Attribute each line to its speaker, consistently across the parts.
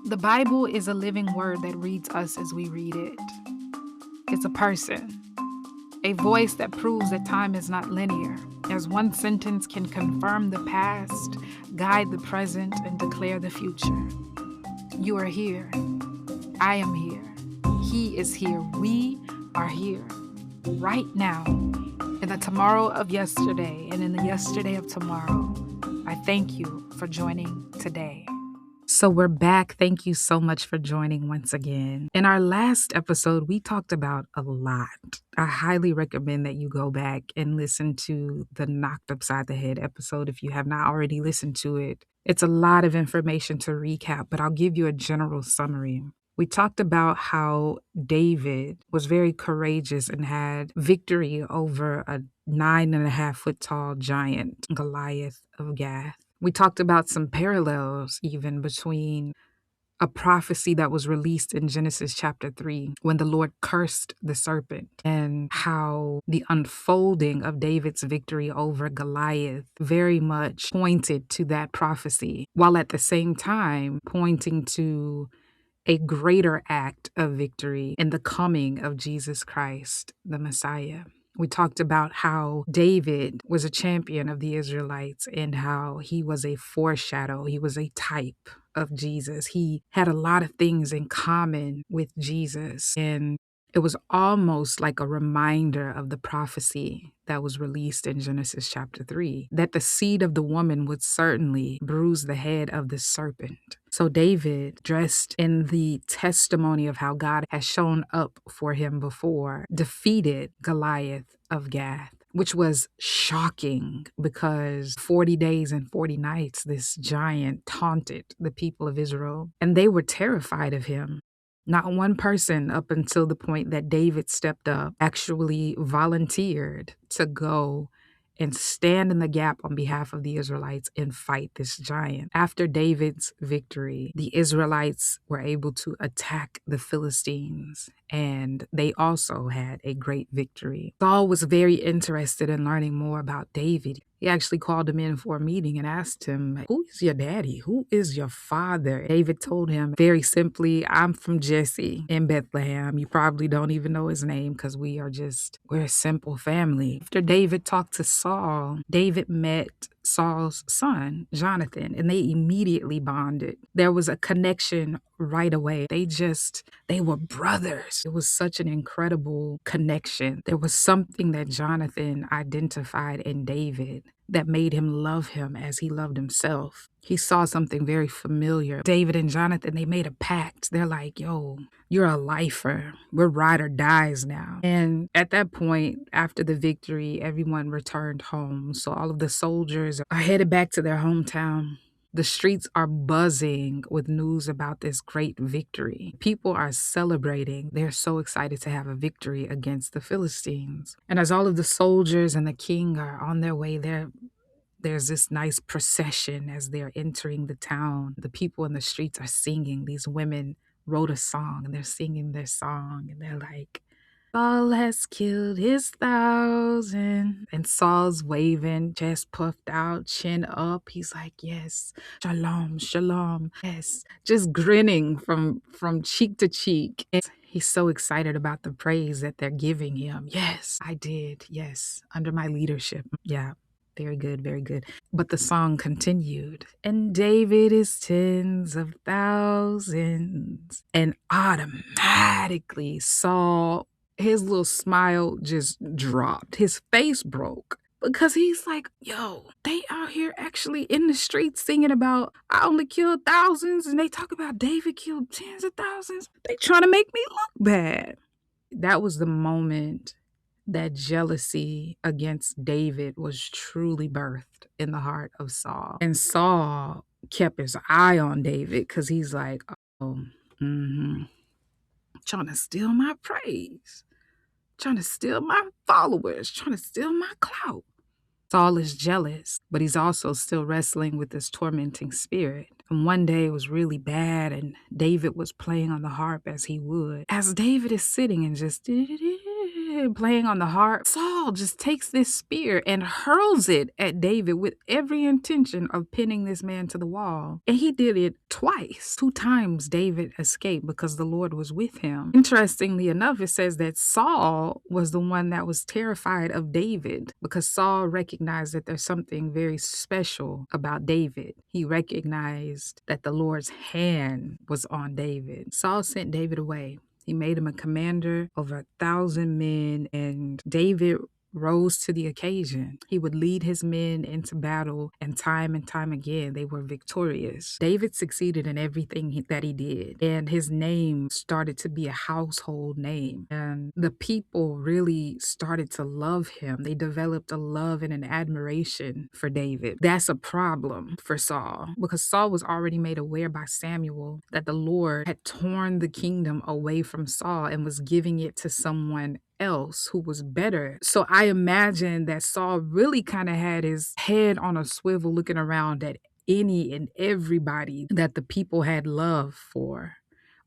Speaker 1: The Bible is a living word that reads us as we read it. It's a person, a voice that proves that time is not linear, as one sentence can confirm the past, guide the present, and declare the future. You are here. I am here. He is here. We are here. Right now, in the tomorrow of yesterday and in the yesterday of tomorrow. I thank you for joining today. So we're back. Thank you so much for joining once again. In our last episode, we talked about a lot. I highly recommend that you go back and listen to the Knocked Upside the Head episode if you have not already listened to it. It's a lot of information to recap, but I'll give you a general summary. We talked about how David was very courageous and had victory over a 9.5 foot tall giant, Goliath of Gath. We talked about some parallels even between a prophecy that was released in Genesis chapter 3 when the Lord cursed the serpent, and how the unfolding of David's victory over Goliath very much pointed to that prophecy, while at the same time pointing to a greater act of victory in the coming of Jesus Christ, the Messiah. We talked about how David was a champion of the Israelites and how he was a foreshadow, he was a type of Jesus. He had a lot of things in common with Jesus, and it was almost like a reminder of the prophecy that was released in Genesis chapter 3, that the seed of the woman would certainly bruise the head of the serpent. So David, dressed in the testimony of how God has shown up for him before, defeated Goliath of Gath, which was shocking because 40 days and 40 nights, this giant taunted the people of Israel, and they were terrified of him. Not one person, up until the point that David stepped up, actually volunteered to go and stand in the gap on behalf of the Israelites and fight this giant. After David's victory, the Israelites were able to attack the Philistines, and they also had a great victory. Saul was very interested in learning more about David. He actually called him in for a meeting and asked him, "Who is your daddy? Who is your father?" David told him very simply, "I'm from Jesse in Bethlehem." You probably don't even know his name because we're a simple family. After David talked to Saul, David met Saul's son, Jonathan, and they immediately bonded. There was a connection right away. They were brothers. It was such an incredible connection. There was something that Jonathan identified in David that made him love him as he loved himself. He saw something very familiar. David and Jonathan, they made a pact. They're like, "Yo, you're a lifer. We're ride or dies now." And at that point, after the victory, everyone returned home. So all of the soldiers are headed back to their hometown. The streets are buzzing with news about this great victory. People are celebrating. They're so excited to have a victory against the Philistines. And as all of the soldiers and the king are on their way there, there's this nice procession as they're entering the town. The people in the streets are singing. These women wrote a song and they're singing their song, and they're like, "Saul has killed his 1,000." And Saul's waving, chest puffed out, chin up. He's like, "Yes, shalom, shalom." Yes, just grinning from cheek to cheek. And he's so excited about the praise that they're giving him. "Yes, I did. Yes, under my leadership." Yeah. Very good, very good. But the song continued. "And David is tens of thousands." And automatically Saul, his little smile just dropped. His face broke because he's like, "Yo, they out here actually in the streets singing about, I only killed thousands, and they talk about David killed tens of thousands. They trying to make me look bad." That was the moment that jealousy against David was truly birthed in the heart of Saul. And Saul kept his eye on David because he's like, "Oh, trying to steal my praise, trying to steal my followers, trying to steal my clout." Saul is jealous, but he's also still wrestling with this tormenting spirit. And one day it was really bad, and David was playing on the harp as he would. As David is sitting and just playing on the harp. Saul just takes this spear and hurls it at David with every intention of pinning this man to the wall. And he did it twice. 2 times David escaped because the Lord was with him. Interestingly enough, it says that Saul was the one that was terrified of David because Saul recognized that there's something very special about David. He recognized that the Lord's hand was on David. Saul sent David away. He made him a commander over 1,000 men, and David rose to the occasion. He would lead his men into battle, and time again, they were victorious. David succeeded in everything that he did, and his name started to be a household name. And the people really started to love him. They developed a love and an admiration for David. That's a problem for Saul, because Saul was already made aware by Samuel that the Lord had torn the kingdom away from Saul and was giving it to someone else who was better. So I imagine that Saul really kind of had his head on a swivel looking around at any and everybody that the people had love for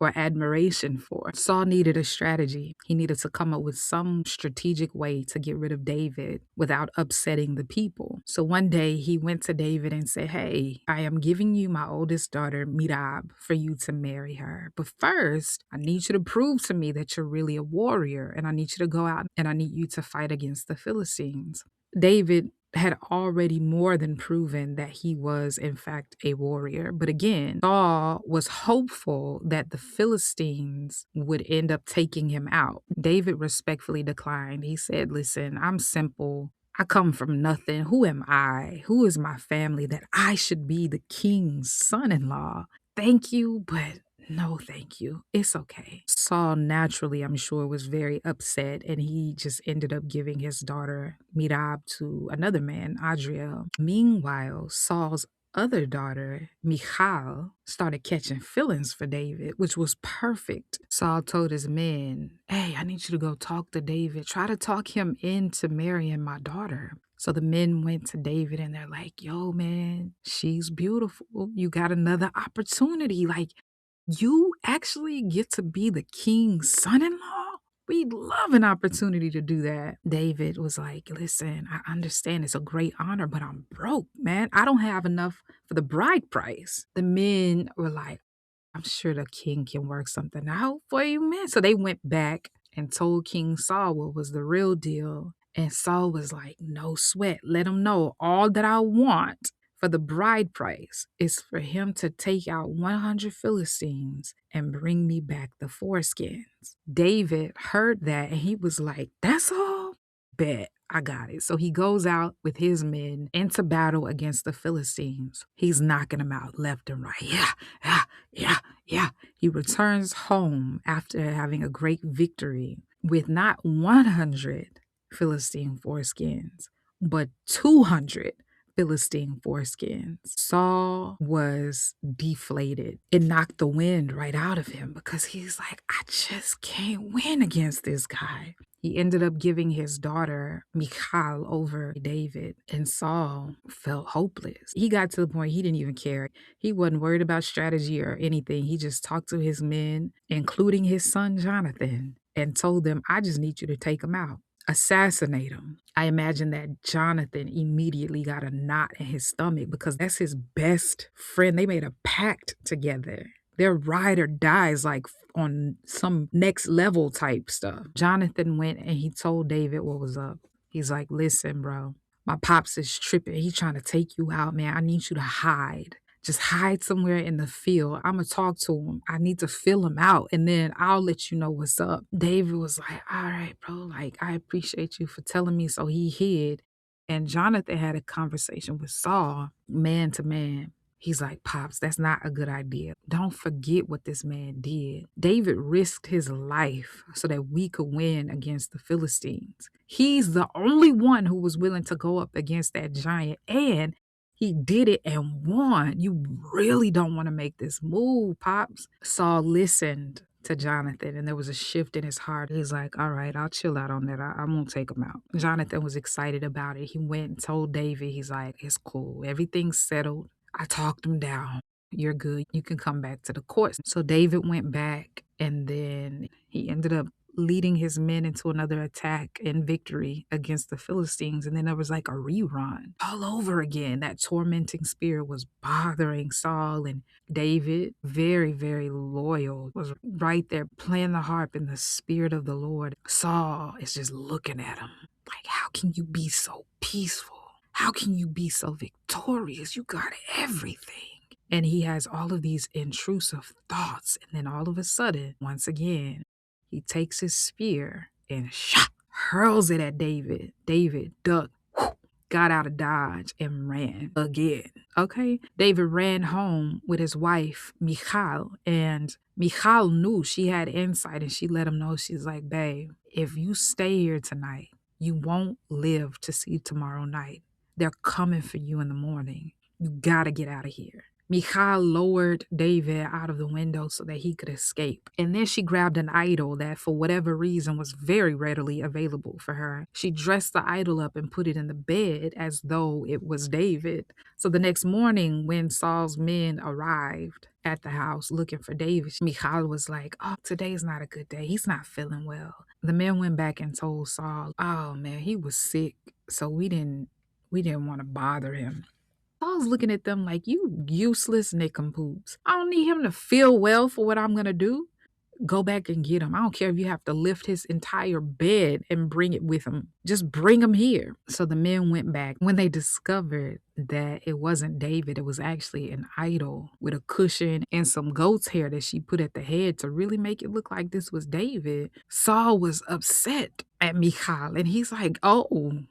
Speaker 1: or admiration for. Saul needed a strategy. He needed to come up with some strategic way to get rid of David without upsetting the people. So one day he went to David and said, "Hey, I am giving you my oldest daughter, Mirab, for you to marry her. But first, I need you to prove to me that you're really a warrior, and I need you to go out and I need you to fight against the Philistines." David had already more than proven that he was, in fact, a warrior. But again, Saul was hopeful that the Philistines would end up taking him out. David respectfully declined. He said, "Listen, I'm simple. I come from nothing. Who am I? Who is my family that I should be the king's son-in-law? Thank you, but no, thank you. It's okay." Saul naturally, I'm sure, was very upset, and he just ended up giving his daughter Mirab to another man, Adriel. Meanwhile, Saul's other daughter, Michal, started catching feelings for David, which was perfect. Saul told his men, "Hey, I need you to go talk to David. Try to talk him into marrying my daughter." So the men went to David and they're like, "Yo, man, she's beautiful. You got another opportunity. Like, you actually get to be the king's son-in-law? We'd love an opportunity to do that." David was like, "Listen, I understand it's a great honor, but I'm broke, man. I don't have enough for the bride price." The men were like, "I'm sure the king can work something out for you, man." So they went back and told King Saul what was the real deal. And Saul was like, "No sweat. Let him know all that I want for the bride price is for him to take out 100 Philistines and bring me back the foreskins." David heard that and he was like, "That's all? Bet. I got it." So he goes out with his men into battle against the Philistines. He's knocking them out left and right. Yeah, yeah, yeah, yeah. He returns home after having a great victory with not 100 Philistine foreskins, but 200 Philistine foreskins. Saul was deflated. It knocked the wind right out of him because he's like, "I just can't win against this guy." He ended up giving his daughter Michal over David, and Saul felt hopeless. He got to the point he didn't even care. He wasn't worried about strategy or anything. He just talked to his men, including his son Jonathan, and told them, "I just need you to take him out. Assassinate him." I imagine that Jonathan immediately got a knot in his stomach because that's his best friend. They made a pact together. Their ride or dies, like on some next level type stuff. Jonathan went and he told David what was up. He's like, "Listen, bro, my pops is tripping. He's trying to take you out, man. I need you to hide. Just hide somewhere in the field. I'm going to talk to him. I need to fill him out, and then I'll let you know what's up." David was like, "All right, bro. Like, I appreciate you for telling me." So he hid. And Jonathan had a conversation with Saul, man to man. He's like, "Pops, that's not a good idea. Don't forget what this man did. David risked his life so that we could win against the Philistines. He's the only one who was willing to go up against that giant, and he did it and won. You really don't want to make this move, Pops." Saul listened to Jonathan, and there was a shift in his heart. He's like, "All right, I'll chill out on that. I won't take him out." Jonathan was excited about it. He went and told David, he's like, "It's cool. Everything's settled. I talked him down. You're good. You can come back to the court." So David went back, and then he ended up leading his men into another attack and victory against the Philistines. And then there was like a rerun all over again. That tormenting spirit was bothering Saul, and David, very, very loyal, was right there playing the harp in the spirit of the Lord. Saul is just looking at him like, how can you be so peaceful? How can you be so victorious? You got everything. And he has all of these intrusive thoughts. And then all of a sudden, once again, he takes his spear and hurls it at David. David ducked, got out of Dodge, and ran again. Okay? David ran home with his wife, Michal, and Michal knew she had insight, and she let him know. She's like, babe, if you stay here tonight, you won't live to see tomorrow night. They're coming for you in the morning. You gotta get out of here. Michal lowered David out of the window so that he could escape. And then she grabbed an idol that, for whatever reason, was very readily available for her. She dressed the idol up and put it in the bed as though it was David. So the next morning, when Saul's men arrived at the house looking for David, Michal was like, oh, today's not a good day. He's not feeling well. The men went back and told Saul, oh man, he was sick. So we didn't want to bother him. I was looking at them like, you useless nincompoops. I don't need him to feel well for what I'm going to do. Go back and get him. I don't care if you have to lift his entire bed and bring it with him. Just bring him here. So the men went back. When they discovered that it wasn't David, it was actually an idol with a cushion and some goat's hair that she put at the head to really make it look like this was David. Saul was upset at Michal, and he's like, oh,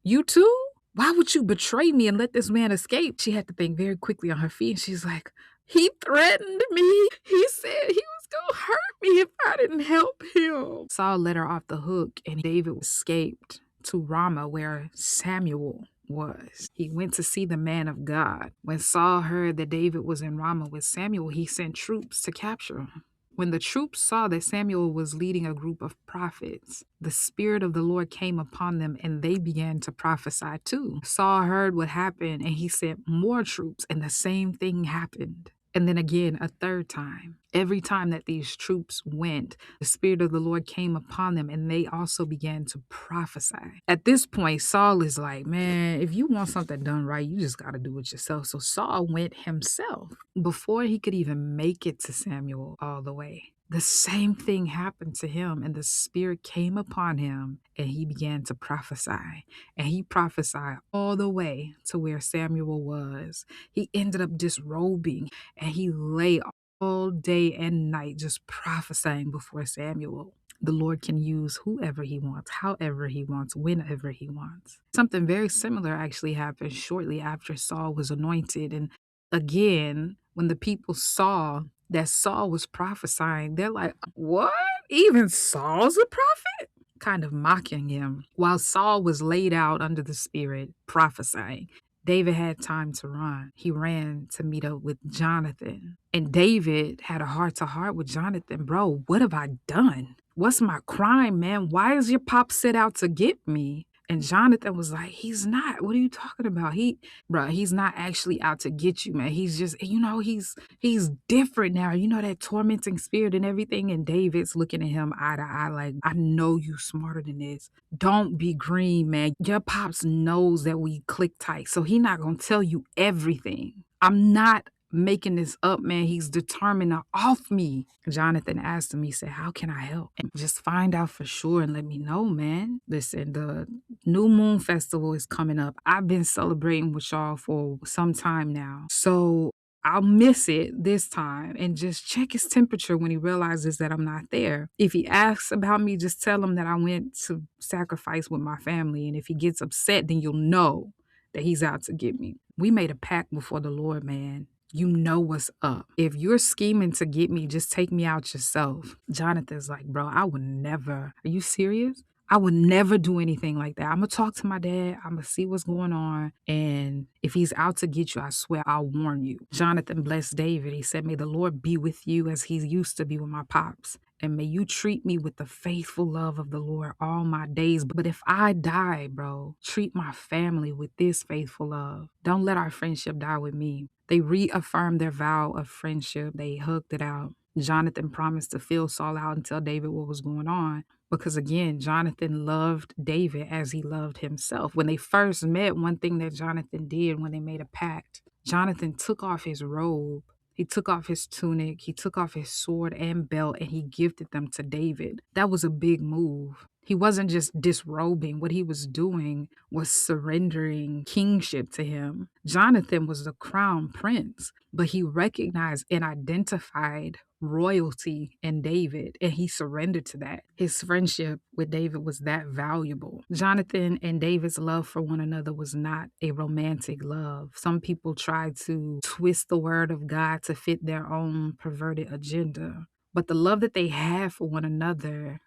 Speaker 1: you too? Why would you betray me and let this man escape? She had to think very quickly on her feet. And she's like, he threatened me. He said he was going to hurt me if I didn't help him. Saul let her off the hook, and David escaped to Ramah, where Samuel was. He went to see the man of God. When Saul heard that David was in Ramah with Samuel, he sent troops to capture him. When the troops saw that Samuel was leading a group of prophets, the Spirit of the Lord came upon them, and they began to prophesy too. Saul heard what happened, and he sent more troops, and the same thing happened. And then again, a third time. Every time that these troops went, the Spirit of the Lord came upon them, and they also began to prophesy. At this point, Saul is like, man, if you want something done right, you just got to do it yourself. So Saul went himself. Before he could even make it to Samuel all the way, the same thing happened to him, and the Spirit came upon him, and he began to prophesy. And he prophesied all the way to where Samuel was. He ended up disrobing, and he lay all day and night just prophesying before Samuel. The Lord can use whoever he wants, however he wants, whenever he wants. Something very similar actually happened shortly after Saul was anointed. And again, when the people saw that Saul was prophesying, they're like, what? Even Saul's a prophet? Kind of mocking him. While Saul was laid out under the Spirit prophesying, David had time to run. He ran to meet up with Jonathan. And David had a heart-to-heart with Jonathan. Bro, what have I done? What's my crime, man? Why is your pop set out to get me? And Jonathan was like, he's not. What are you talking about? He's not actually out to get you, man. He's just, he's different now. You know, that tormenting spirit and everything. And David's looking at him eye to eye like, I know you smarter than this. Don't be green, man. Your pops knows that we click tight, so he not going to tell you everything. I'm not making this up, man. He's determined to off me. Jonathan asked him, he said, how can I help? And just find out for sure and let me know, man. Listen, the New Moon Festival is coming up. I've been celebrating with y'all for some time now. So I'll miss it this time and just check his temperature when he realizes that I'm not there. If he asks about me, just tell him that I went to sacrifice with my family. And if he gets upset, then you'll know that he's out to get me. We made a pact before the Lord, man. You know what's up. If you're scheming to get me, just take me out yourself. Jonathan's like, bro, I would never. Are you serious? I would never do anything like that. I'm going to talk to my dad. I'm going to see what's going on. And if he's out to get you, I swear I'll warn you. Jonathan blessed David. He said, may the Lord be with you as he used to be with my pops. And may you treat me with the faithful love of the Lord all my days. But if I die, bro, treat my family with this faithful love. Don't let our friendship die with me. They reaffirmed their vow of friendship. They hugged it out. Jonathan promised to fill Saul out and tell David what was going on. Because again, Jonathan loved David as he loved himself. When they first met, one thing that Jonathan did when they made a pact, Jonathan took off his robe, he took off his tunic, he took off his sword and belt, and he gifted them to David. That was a big move. He wasn't just disrobing. What he was doing was surrendering kingship to him. Jonathan was the crown prince, but he recognized and identified royalty in David, and he surrendered to that. His friendship with David was that valuable. Jonathan and David's love for one another was not a romantic love. Some people try to twist the word of God to fit their own perverted agenda. But the love that they had for one another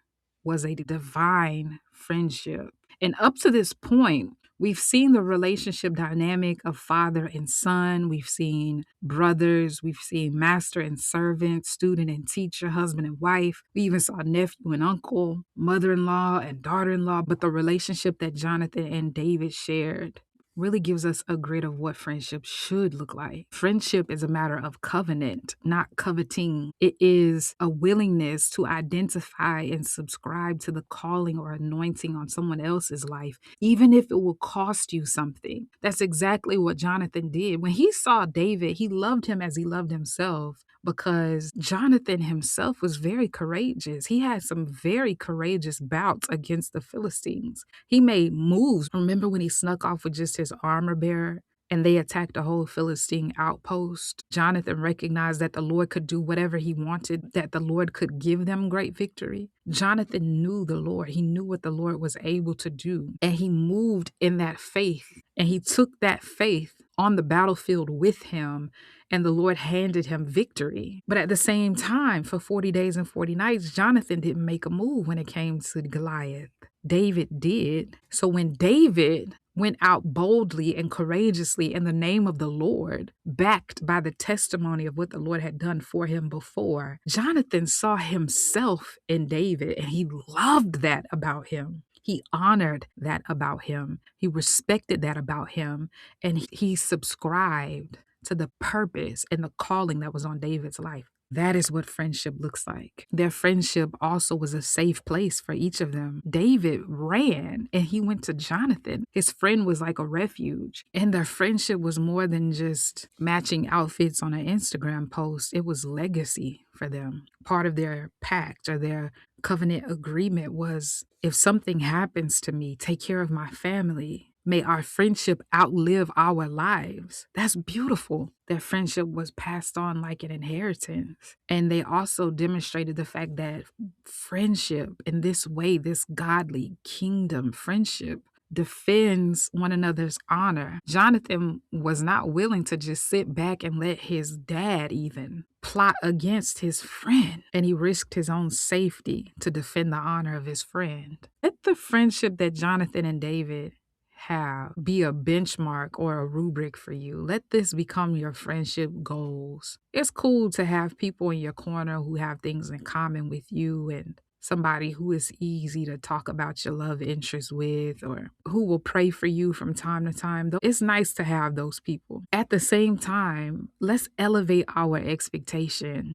Speaker 1: was a divine friendship. And up to this point, we've seen the relationship dynamic of father and son. We've seen brothers. We've seen master and servant, student and teacher, husband and wife. We even saw nephew and uncle, mother in law and daughter in law. But the relationship that Jonathan and David shared really gives us a grid of what friendship should look like. Friendship is a matter of covenant, not coveting. It is a willingness to identify and subscribe to the calling or anointing on someone else's life, even if it will cost you something. That's exactly what Jonathan did. When he saw David, he loved him as he loved himself, because Jonathan himself was very courageous. He had some very courageous bouts against the Philistines. He made moves. Remember when he snuck off with just his armor bearer and they attacked a whole Philistine outpost? Jonathan recognized that the Lord could do whatever he wanted, that the Lord could give them great victory. Jonathan knew the Lord. He knew what the Lord was able to do. And he moved in that faith. And he took that faith on the battlefield with him, and the Lord handed him victory. But at the same time, for 40 days and 40 nights, Jonathan didn't make a move when it came to Goliath. David did. So when David went out boldly and courageously in the name of the Lord, backed by the testimony of what the Lord had done for him before, Jonathan saw himself in David, and he loved that about him. He honored that about him. He respected that about him. And he subscribed to the purpose and the calling that was on David's life. That is what friendship looks like. Their friendship also was a safe place for each of them. David ran and he went to Jonathan. His friend was like a refuge. And their friendship was more than just matching outfits on an Instagram post. It was legacy for them. Part of their pact or their covenant agreement was, if something happens to me, take care of my family. May our friendship outlive our lives. That's beautiful. Their friendship was passed on like an inheritance. And they also demonstrated the fact that friendship in this way, this godly kingdom friendship, defends one another's honor. Jonathan was not willing to just sit back and let his dad even plot against his friend, and he risked his own safety to defend the honor of his friend. Let the friendship that Jonathan and David have be a benchmark or a rubric for you. Let this become your friendship goals. It's cool to have people in your corner who have things in common with you, and somebody who is easy to talk about your love interest with, or who will pray for you from time to time. It's nice to have those people. At the same time, let's elevate our expectation,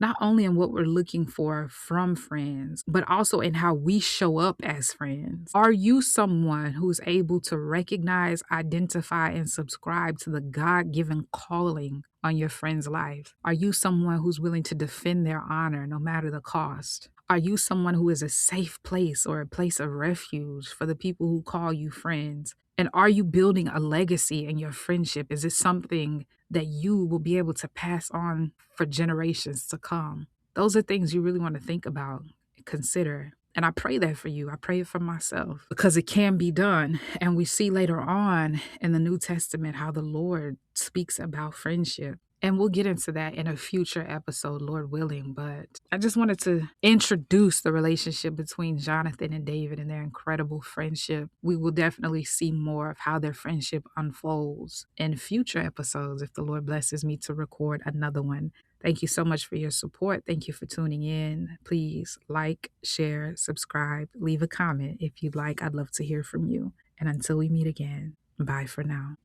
Speaker 1: not only in what we're looking for from friends, but also in how we show up as friends. Are you someone who's able to recognize, identify, and subscribe to the God-given calling on your friend's life? Are you someone who's willing to defend their honor no matter the cost? Are you someone who is a safe place or a place of refuge for the people who call you friends? And are you building a legacy in your friendship? Is it something that you will be able to pass on for generations to come? Those are things you really want to think about and consider. And I pray that for you. I pray it for myself because it can be done. And we see later on in the New Testament how the Lord speaks about friendship. And we'll get into that in a future episode, Lord willing. But I just wanted to introduce the relationship between Jonathan and David and their incredible friendship. We will definitely see more of how their friendship unfolds in future episodes if the Lord blesses me to record another one. Thank you so much for your support. Thank you for tuning in. Please like, share, subscribe, leave a comment if you'd like. I'd love to hear from you. And until we meet again, bye for now.